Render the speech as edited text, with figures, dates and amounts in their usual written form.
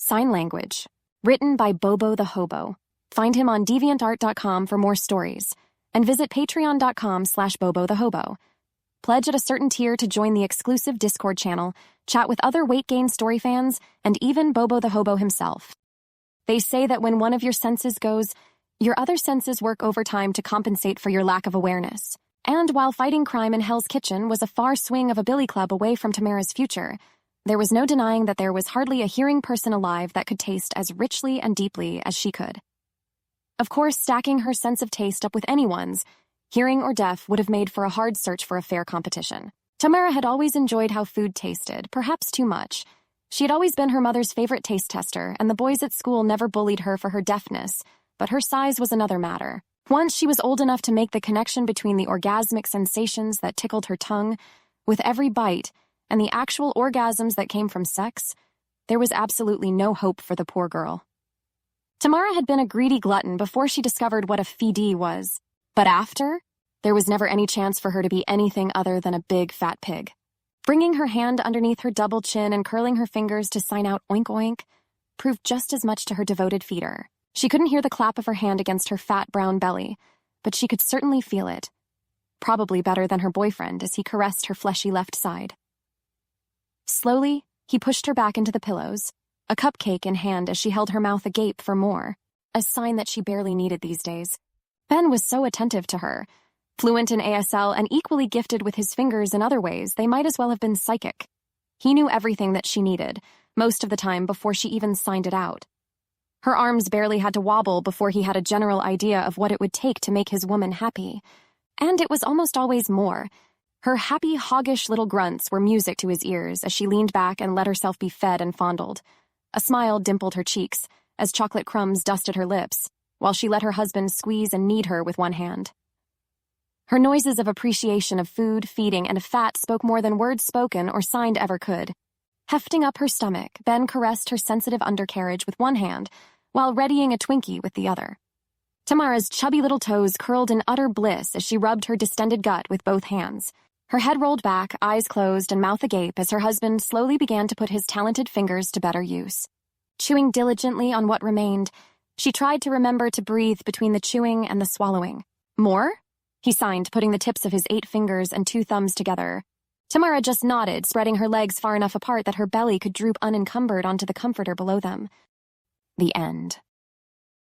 Sign Language. Written by Bobo the Hobo. Find him on deviant-art.com for more stories, and visit patreon.com/Bobo the Hobo. Pledge at a certain tier to join the exclusive Discord channel, chat with other Weight Gain story fans, and even Bobo the Hobo himself. They say that when one of your senses goes, your other senses work overtime to compensate for your lack of awareness. And while fighting crime in Hell's Kitchen was a far swing of a billy club away from Tamara's future, there was no denying that there was hardly a hearing person alive that could taste as richly and deeply as she could. Of course, stacking her sense of taste up with anyone's, hearing or deaf, would have made for a hard search for a fair competition. Tamara had always enjoyed how food tasted, perhaps too much. She had always been her mother's favorite taste tester, and the boys at school never bullied her for her deafness, but her size was another matter. Once she was old enough to make the connection between the orgasmic sensations that tickled her tongue with every bite and the actual orgasms that came from sex, there was absolutely no hope for the poor girl. Tamara had been a greedy glutton before she discovered what a feedee was, but after, there was never any chance for her to be anything other than a big fat pig. Bringing her hand underneath her double chin and curling her fingers to sign out oink oink proved just as much to her devoted feeder. She couldn't hear the clap of her hand against her fat brown belly, but she could certainly feel it. Probably better than her boyfriend as he caressed her fleshy left side. Slowly, he pushed her back into the pillows, a cupcake in hand as she held her mouth agape for more, a sign that she barely needed these days. Ben was so attentive to her. Fluent in ASL and equally gifted with his fingers in other ways, they might as well have been psychic. He knew everything that she needed, most of the time before she even signed it out. Her arms barely had to wobble before he had a general idea of what it would take to make his woman happy. And it was almost always more. Her happy, hoggish little grunts were music to his ears as she leaned back and let herself be fed and fondled. A smile dimpled her cheeks as chocolate crumbs dusted her lips, while she let her husband squeeze and knead her with one hand. Her noises of appreciation of food, feeding, and fat spoke more than words spoken or signed ever could. Hefting up her stomach, Ben caressed her sensitive undercarriage with one hand, while readying a Twinkie with the other. Tamara's chubby little toes curled in utter bliss as she rubbed her distended gut with both hands. Her head rolled back, eyes closed, and mouth agape as her husband slowly began to put his talented fingers to better use. Chewing diligently on what remained, she tried to remember to breathe between the chewing and the swallowing. More? He signed, putting the tips of his 8 fingers and 2 thumbs together. Tamara just nodded, spreading her legs far enough apart that her belly could droop unencumbered onto the comforter below them. The end.